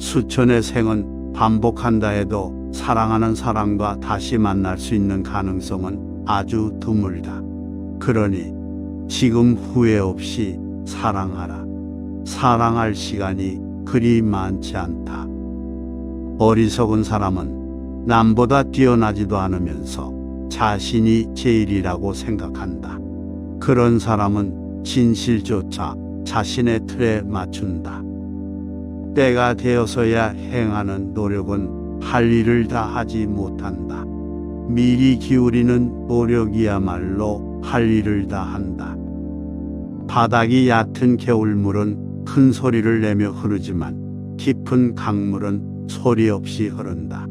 수천의 생은 반복한다 해도 사랑하는 사람과 다시 만날 수 있는 가능성은 아주 드물다. 그러니 지금 후회 없이 사랑하라. 사랑할 시간이 그리 많지 않다. 어리석은 사람은 남보다 뛰어나지도 않으면서 자신이 제일이라고 생각한다. 그런 사람은 진실조차 자신의 틀에 맞춘다. 때가 되어서야 행하는 노력은 할 일을 다 하지 못한다. 미리 기울이는 노력이야말로 할 일을 다 한다. 바닥이 얕은 겨울물은 큰 소리를 내며 흐르지만 깊은 강물은 소리 없이 흐른다.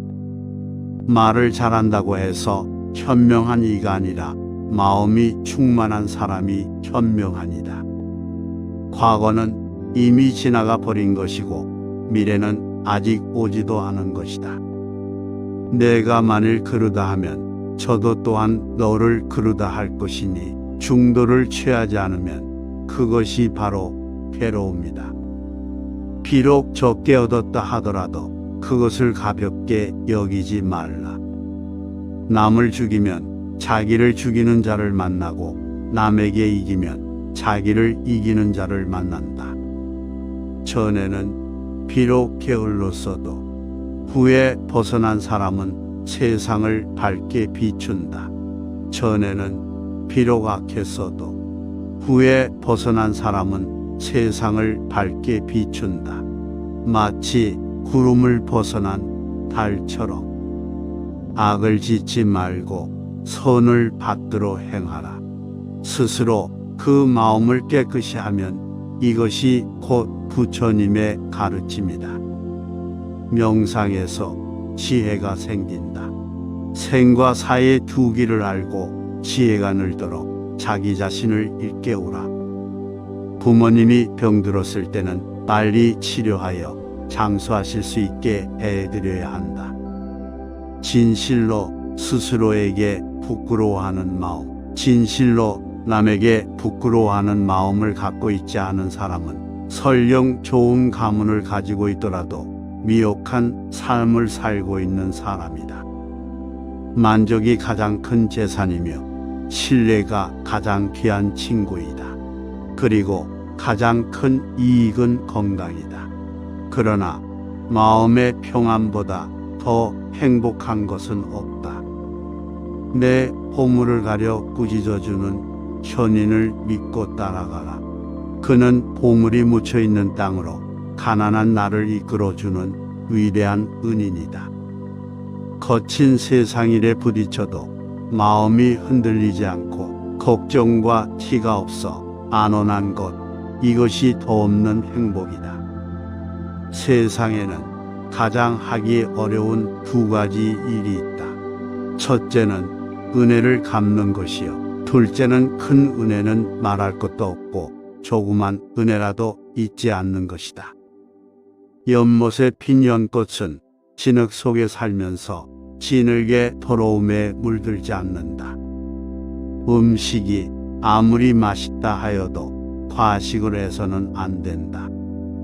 말을 잘한다고 해서 현명한 이가 아니라 마음이 충만한 사람이 현명하니다. 과거는 이미 지나가 버린 것이고 미래는 아직 오지도 않은 것이다. 내가 만일 그러다 하면 저도 또한 너를 그러다 할 것이니 중도를 취하지 않으면 그것이 바로 괴로움이다. 비록 적게 얻었다 하더라도 그것을 가볍게 여기지 말라. 남을 죽이면 자기를 죽이는 자를 만나고 남에게 이기면 자기를 이기는 자를 만난다. 전에는 비록 게을렀어도 후에 벗어난 사람은 세상을 밝게 비춘다. 전에는 비록 악했어도 후에 벗어난 사람은 세상을 밝게 비춘다. 마치 구름을 벗어난 달처럼. 악을 짓지 말고 선을 받들어 행하라. 스스로 그 마음을 깨끗이 하면 이것이 곧 부처님의 가르침이다. 명상에서 지혜가 생긴다. 생과 사의 두 길을 알고 지혜가 늘도록 자기 자신을 일깨우라. 부모님이 병들었을 때는 빨리 치료하여 장수하실 수 있게 해드려야 한다. 진실로 스스로에게 부끄러워하는 마음, 진실로 남에게 부끄러워하는 마음을 갖고 있지 않은 사람은 설령 좋은 가문을 가지고 있더라도 미혹한 삶을 살고 있는 사람이다. 만족이 가장 큰 재산이며 신뢰가 가장 귀한 친구이다. 그리고 가장 큰 이익은 건강이다. 그러나 마음의 평안보다 더 행복한 것은 없다. 내 보물을 가려 꾸짖어주는 현인을 믿고 따라가라. 그는 보물이 묻혀있는 땅으로 가난한 나를 이끌어주는 위대한 은인이다. 거친 세상 일에 부딪혀도 마음이 흔들리지 않고 걱정과 티가 없어 안온한 것, 이것이 더 없는 행복이다. 세상에는 가장 하기 어려운 두 가지 일이 있다. 첫째는 은혜를 갚는 것이요. 둘째는 큰 은혜는 말할 것도 없고 조그만 은혜라도 잊지 않는 것이다. 연못에 핀 연꽃은 진흙 속에 살면서 진흙의 더러움에 물들지 않는다. 음식이 아무리 맛있다 하여도 과식을 해서는 안 된다.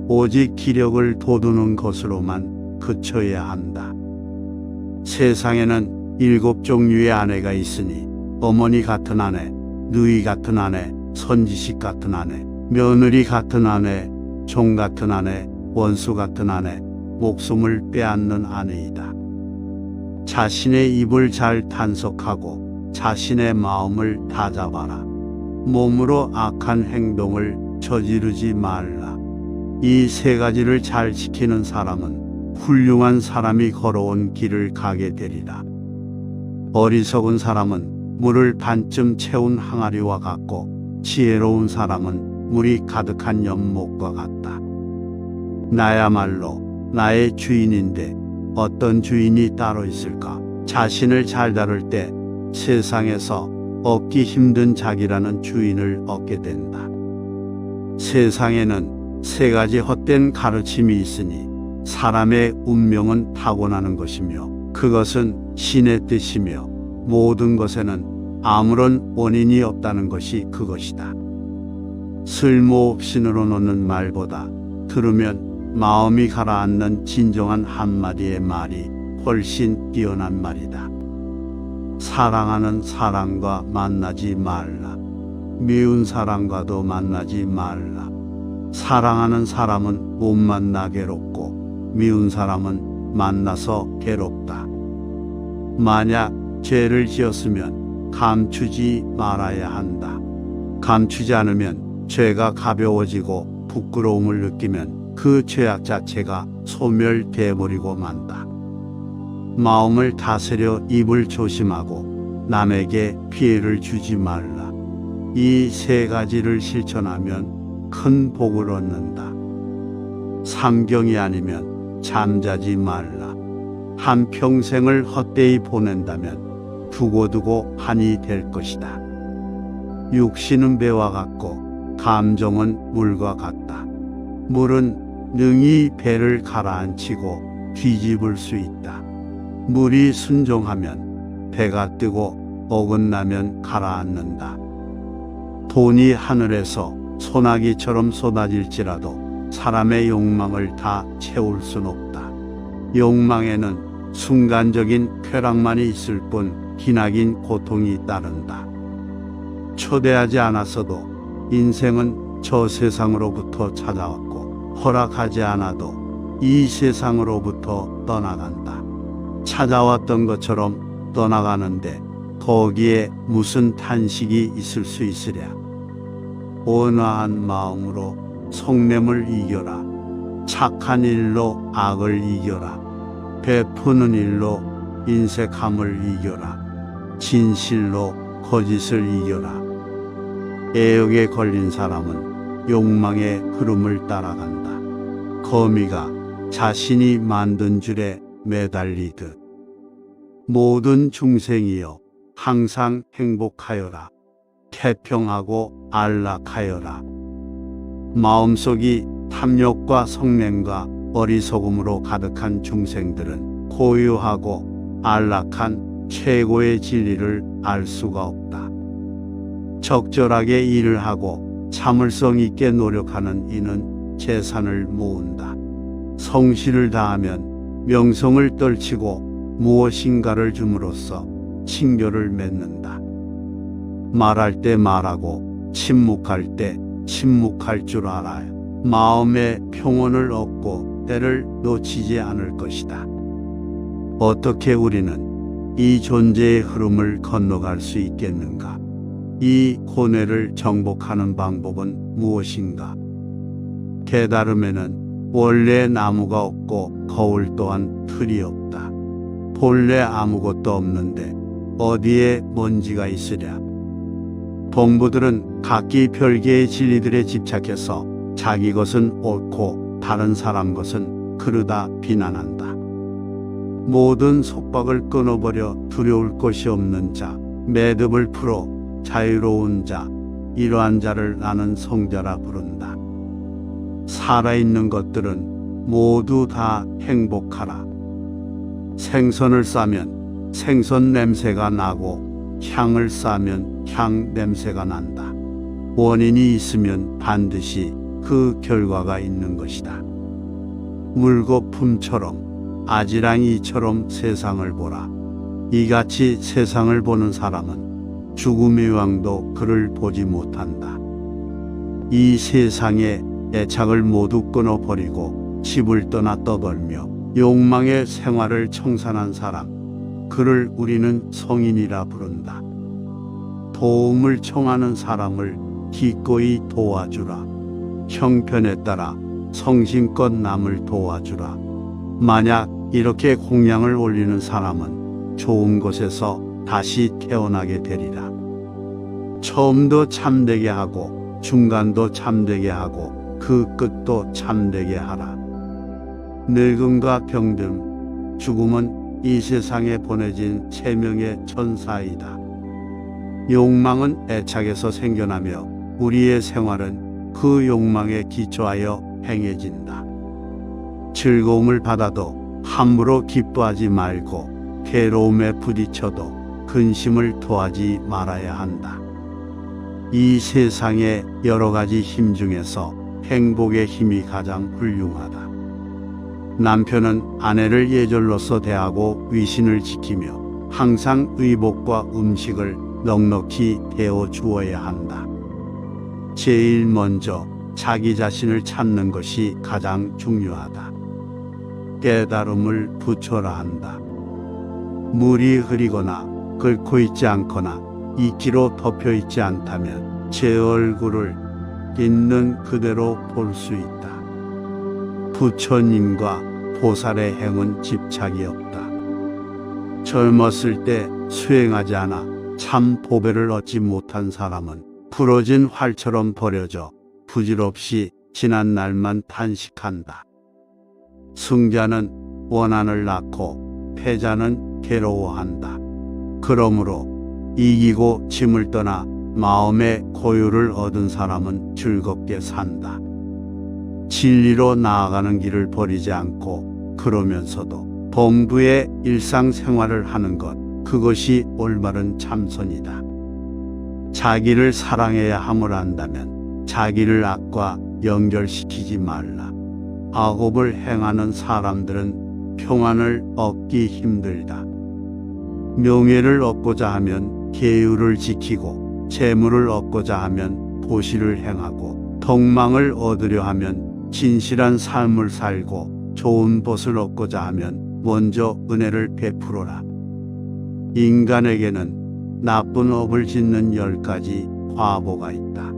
오직 기력을 돋우는 것으로만 그쳐야 한다. 세상에는 7종류의 아내가 있으니 어머니 같은 아내, 누이 같은 아내, 선지식 같은 아내, 며느리 같은 아내, 종 같은 아내, 원수 같은 아내, 목숨을 빼앗는 아내이다. 자신의 입을 잘 단속하고 자신의 마음을 다잡아라. 몸으로 악한 행동을 저지르지 말라. 이 세 가지를 잘 지키는 사람은 훌륭한 사람이 걸어온 길을 가게 되리라. 어리석은 사람은 물을 반쯤 채운 항아리와 같고 지혜로운 사람은 물이 가득한 연못과 같다. 나야말로 나의 주인인데 어떤 주인이 따로 있을까? 자신을 잘 다룰 때 세상에서 얻기 힘든 자기라는 주인을 얻게 된다. 세상에는 세 가지 헛된 가르침이 있으니 사람의 운명은 타고나는 것이며 그것은 신의 뜻이며 모든 것에는 아무런 원인이 없다는 것이 그것이다. 쓸모없이 늘어놓는 말보다 들으면 마음이 가라앉는 진정한 한마디의 말이 훨씬 뛰어난 말이다. 사랑하는 사람과 만나지 말라. 미운 사람과도 만나지 말라. 사랑하는 사람은 못 만나 괴롭고 미운 사람은 만나서 괴롭다. 만약 죄를 지었으면 감추지 말아야 한다. 감추지 않으면 죄가 가벼워지고 부끄러움을 느끼면 그 죄악 자체가 소멸되어버리고 만다. 마음을 다스려 입을 조심하고 남에게 피해를 주지 말라. 이 세 가지를 실천하면 큰 복을 얻는다. 삼경이 아니면 잠자지 말라. 한평생을 헛되이 보낸다면 두고두고 한이 될 것이다. 육신은 배와 같고 감정은 물과 같다. 물은 능히 배를 가라앉히고 뒤집을 수 있다. 물이 순종하면 배가 뜨고 어긋나면 가라앉는다. 돈이 하늘에서 소나기처럼 쏟아질지라도 사람의 욕망을 다 채울 순 없다. 욕망에는 순간적인 쾌락만이 있을 뿐 기나긴 고통이 따른다. 초대하지 않았어도 인생은 저 세상으로부터 찾아왔고 허락하지 않아도 이 세상으로부터 떠나간다. 찾아왔던 것처럼 떠나가는데 거기에 무슨 탄식이 있을 수 있으랴. 온화한 마음으로 속냄을 이겨라. 착한 일로 악을 이겨라. 베푸는 일로 인색함을 이겨라. 진실로 거짓을 이겨라. 애욕에 걸린 사람은 욕망의 흐름을 따라간다. 거미가 자신이 만든 줄에 매달리듯. 모든 중생이여 항상 행복하여라. 태평하고 안락하여라. 마음속이 탐욕과 성냄과 어리석음으로 가득한 중생들은 고요하고 안락한 최고의 진리를 알 수가 없다. 적절하게 일을 하고 참을성 있게 노력하는 이는 재산을 모은다. 성실을 다하면 명성을 떨치고 무엇인가를 줌으로써 친교를 맺는다. 말할 때 말하고 침묵할 때 침묵할 줄 알아요. 마음의 평온을 얻고 때를 놓치지 않을 것이다. 어떻게 우리는 이 존재의 흐름을 건너갈 수 있겠는가? 이 고뇌를 정복하는 방법은 무엇인가? 깨달음에는 원래 나무가 없고 거울 또한 틀이 없다. 본래 아무것도 없는데 어디에 먼지가 있으랴. 동부들은 각기 별개의 진리들에 집착해서 자기 것은 옳고 다른 사람 것은 그르다 비난한다. 모든 속박을 끊어버려 두려울 것이 없는 자, 매듭을 풀어 자유로운 자, 이러한 자를 나는 성자라 부른다. 살아있는 것들은 모두 다 행복하라. 생선을 싸면 생선 냄새가 나고 향을 싸면 향 냄새가 난다. 원인이 있으면 반드시 그 결과가 있는 것이다. 물거품처럼 아지랑이처럼 세상을 보라. 이같이 세상을 보는 사람은 죽음의 왕도 그를 보지 못한다. 이 세상에 애착을 모두 끊어버리고 집을 떠나 떠돌며 욕망의 생활을 청산한 사람, 그를 우리는 성인이라 부른다. 도움을 청하는 사람을 기꺼이 도와주라. 형편에 따라 성심껏 남을 도와주라. 만약 이렇게 공양을 올리는 사람은 좋은 곳에서 다시 태어나게 되리라. 처음도 참되게 하고 중간도 참되게 하고 그 끝도 참되게 하라. 늙음과 병듦, 죽음은 이 세상에 보내진 체명의 천사이다. 욕망은 애착에서 생겨나며 우리의 생활은 그 욕망에 기초하여 행해진다. 즐거움을 받아도 함부로 기뻐하지 말고 괴로움에 부딪혀도 근심을 토하지 말아야 한다. 이 세상의 여러 가지 힘 중에서 행복의 힘이 가장 훌륭하다. 남편은 아내를 예절로서 대하고 위신을 지키며 항상 의복과 음식을 넉넉히 데워 주어야 한다. 제일 먼저 자기 자신을 찾는 것이 가장 중요하다. 깨달음을 붙여라 한다. 물이 흐리거나 끓고 있지 않거나 이끼로 덮여 있지 않다면 제 얼굴을 있는 그대로 볼 수 있다. 부처님과 보살의 행은 집착이 없다. 젊었을 때 수행하지 않아 참 보배를 얻지 못한 사람은 부러진 활처럼 버려져 부질없이 지난 날만 탄식한다. 승자는 원한을 낳고 패자는 괴로워한다. 그러므로 이기고 짐을 떠나 마음의 고유를 얻은 사람은 즐겁게 산다. 진리로 나아가는 길을 버리지 않고 그러면서도 범부의 일상생활을 하는 것, 그것이 올바른 참선이다. 자기를 사랑해야 함을 안다면 자기를 악과 연결시키지 말라. 악업을 행하는 사람들은 평안을 얻기 힘들다. 명예를 얻고자 하면 계율을 지키고, 재물을 얻고자 하면 도시를 행하고, 덕망을 얻으려 하면 진실한 삶을 살고, 좋은 벗을 얻고자 하면 먼저 은혜를 베풀어라. 인간에게는 나쁜 업을 짓는 10가지 과보가 있다.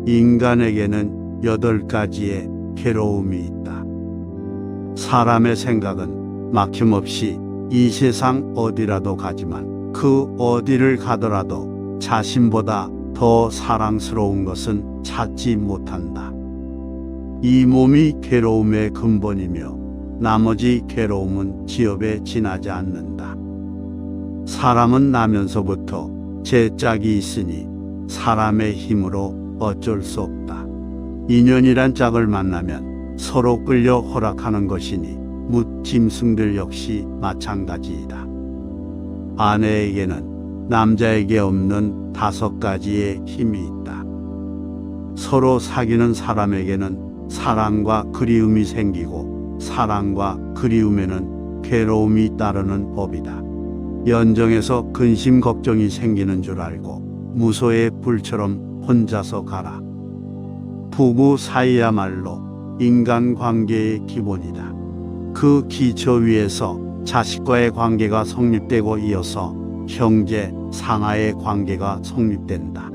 인간에게는 8가지의 괴로움이 있다. 사람의 생각은 막힘없이 이 세상 어디라도 가지만 그 어디를 가더라도 자신보다 더 사랑스러운 것은 찾지 못한다. 이 몸이 괴로움의 근본이며 나머지 괴로움은 지엽에 지나지 않는다. 사람은 나면서부터 제 짝이 있으니 사람의 힘으로 어쩔 수 없다. 인연이란 짝을 만나면 서로 끌려 허락하는 것이니 묻 짐승들 역시 마찬가지이다. 아내에게는 남자에게 없는 5가지의 힘이 있다. 서로 사귀는 사람에게는 사랑과 그리움이 생기고 사랑과 그리움에는 괴로움이 따르는 법이다. 연정에서 근심 걱정이 생기는 줄 알고 무소의 불처럼 혼자서 가라. 부부 사이야말로 인간관계의 기본이다. 그 기초 위에서 자식과의 관계가 성립되고 이어서 형제, 상하의 관계가 성립된다.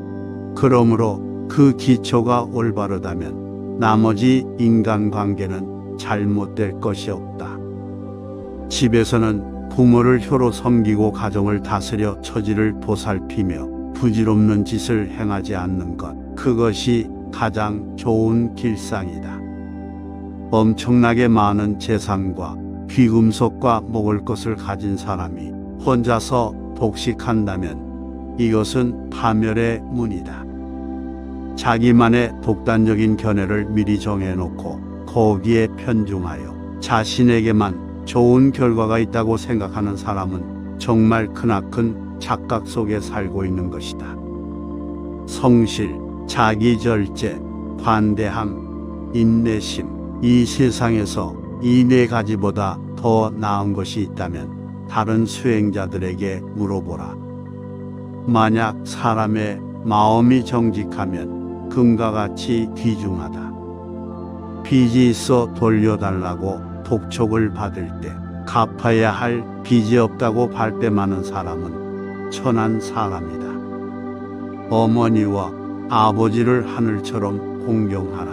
그러므로 그 기초가 올바르다면 나머지 인간관계는 잘못될 것이 없다. 집에서는 부모를 효로 섬기고 가정을 다스려 처지를 보살피며 부질없는 짓을 행하지 않는 것, 그것이 가장 좋은 길상이다. 엄청나게 많은 재산과 귀금속과 먹을 것을 가진 사람이 혼자서 독식한다면 이것은 파멸의 문이다. 자기만의 독단적인 견해를 미리 정해놓고 거기에 편중하여 자신에게만 좋은 결과가 있다고 생각하는 사람은 정말 크나큰 착각 속에 살고 있는 것이다. 성실, 자기절제, 관대함, 인내심, 이 세상에서 이 4가지보다 더 나은 것이 있다면 다른 수행자들에게 물어보라. 만약 사람의 마음이 정직하면 금과 같이 귀중하다. 빚이 있어 돌려달라고 독촉을 받을 때 갚아야 할 빚이 없다고 발뺌하는 사람은 천한 사람이다. 어머니와 아버지를 하늘처럼 공경하라.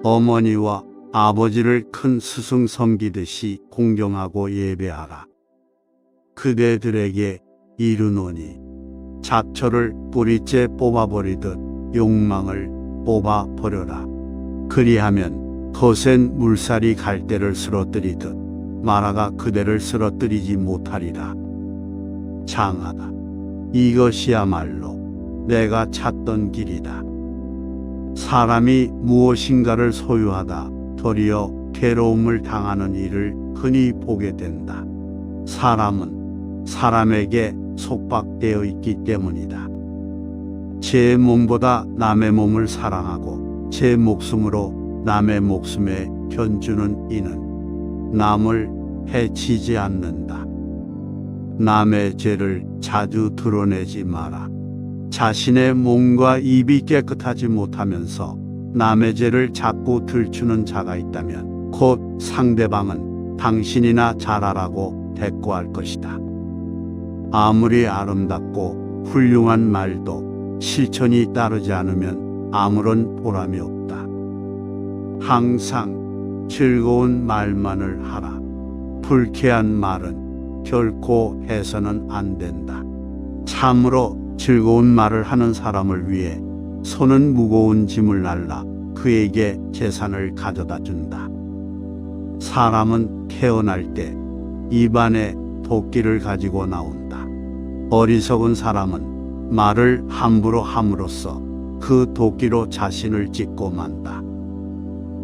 어머니와 아버지를 큰 스승 섬기듯이 공경하고 예배하라. 그대들에게 이르노니 잡초를 뿌리째 뽑아버리듯 욕망을 뽑아버려라. 그리하면 거센 물살이 갈대를 쓰러뜨리듯 마라가 그대를 쓰러뜨리지 못하리라. 장하다. 이것이야말로 내가 찾던 길이다. 사람이 무엇인가를 소유하다 도리어 괴로움을 당하는 일을 흔히 보게 된다. 사람은 사람에게 속박되어 있기 때문이다. 제 몸보다 남의 몸을 사랑하고 제 목숨으로 남의 목숨에 견주는 이는 남을 해치지 않는다. 남의 죄를 자주 드러내지 마라. 자신의 몸과 입이 깨끗하지 못하면서 남의 죄를 자꾸 들추는 자가 있다면 곧 상대방은 당신이나 잘하라고 대꾸할 것이다. 아무리 아름답고 훌륭한 말도 실천이 따르지 않으면 아무런 보람이 없다. 항상 즐거운 말만을 하라. 불쾌한 말은 결코 해서는 안 된다. 참으로 즐거운 말을 하는 사람을 위해 손은 무거운 짐을 날라 그에게 재산을 가져다 준다. 사람은 태어날 때 입안에 도끼를 가지고 나온다. 어리석은 사람은 말을 함부로 함으로써 그 도끼로 자신을 찢고 만다.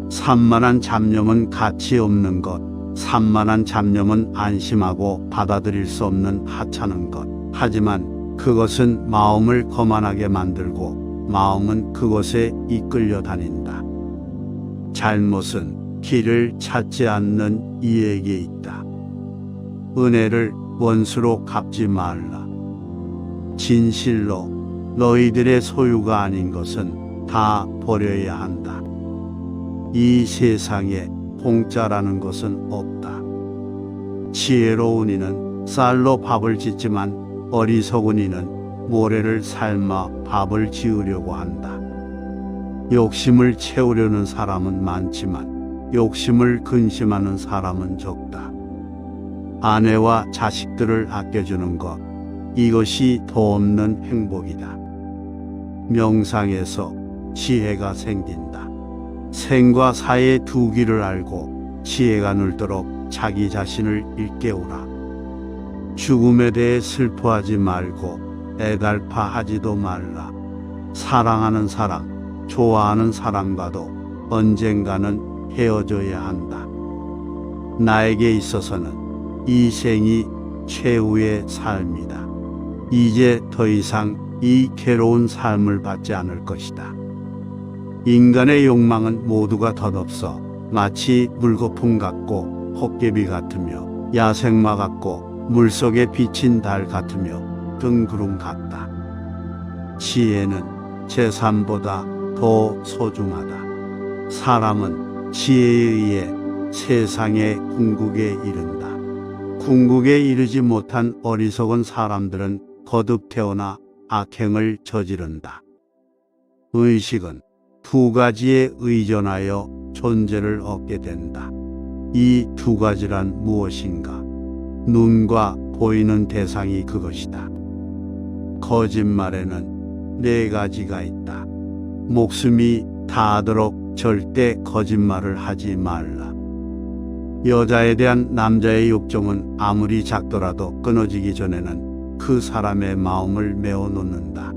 산만한 잡념은 가치 없는 것, 산만한 잡념은 안심하고 받아들일 수 없는 하찮은 것. 하지만 그것은 마음을 거만하게 만들고 마음은 그것에 이끌려 다닌다. 잘못은 길을 찾지 않는 이에게 있다. 은혜를 원수로 갚지 말라. 진실로 너희들의 소유가 아닌 것은 다 버려야 한다. 이 세상에 공짜라는 것은 없다. 지혜로운 이는 쌀로 밥을 짓지만 어리석은 이는 모래를 삶아 밥을 지으려고 한다. 욕심을 채우려는 사람은 많지만 욕심을 근심하는 사람은 적다. 아내와 자식들을 아껴주는 것, 이것이 더 없는 행복이다. 명상에서 지혜가 생긴다. 생과 사의 두 길을 알고 지혜가 늘도록 자기 자신을 일깨우라. 죽음에 대해 슬퍼하지 말고 애달파하지도 말라. 사랑하는 사람, 좋아하는 사람과도 언젠가는 헤어져야 한다. 나에게 있어서는 이 생이 최후의 삶이다. 이제 더 이상 이 괴로운 삶을 받지 않을 것이다. 인간의 욕망은 모두가 덧없어 마치 물거품 같고 헛개비 같으며 야생마 같고 물속에 비친 달 같으며 등구름 같다. 지혜는 재산보다 더 소중하다. 사람은 지혜에 의해 세상의 궁극에 이른다. 궁극에 이르지 못한 어리석은 사람들은 거듭 태어나 악행을 저지른다. 의식은 두 가지에 의존하여 존재를 얻게 된다. 이 두 가지란 무엇인가? 눈과 보이는 대상이 그것이다. 거짓말에는 네 가지가 있다. 목숨이 다하도록 절대 거짓말을 하지 말라. 여자에 대한 남자의 욕정은 아무리 작더라도 끊어지기 전에는 그 사람의 마음을 메워 놓는다.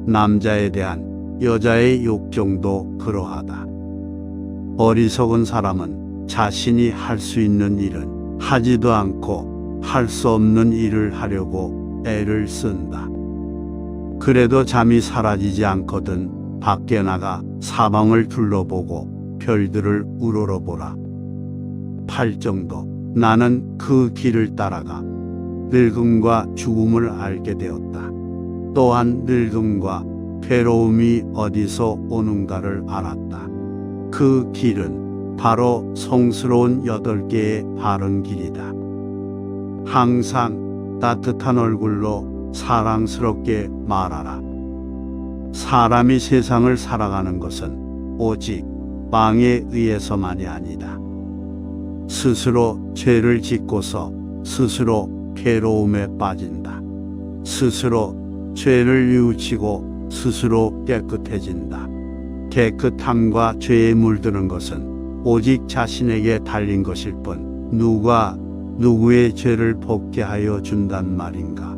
남자에 대한 여자의 욕정도 그러하다. 어리석은 사람은 자신이 할 수 있는 일은 하지도 않고 할 수 없는 일을 하려고 애를 쓴다. 그래도 잠이 사라지지 않거든 밖에 나가 사방을 둘러보고 별들을 우러러보라. 팔정도 나는 그 길을 따라가 늙음과 죽음을 알게 되었다. 또한 늙음과 괴로움이 어디서 오는가를 알았다. 그 길은 바로 성스러운 8개의 바른 길이다. 항상 따뜻한 얼굴로 사랑스럽게 말하라. 사람이 세상을 살아가는 것은 오직 빵에 의해서만이 아니다. 스스로 죄를 짓고서 스스로 괴로움에 빠진다. 스스로 죄를 뉘우치고 스스로 깨끗해진다. 깨끗함과 죄에 물드는 것은 오직 자신에게 달린 것일 뿐 누가 누구의 죄를 벗게 하여 준단 말인가.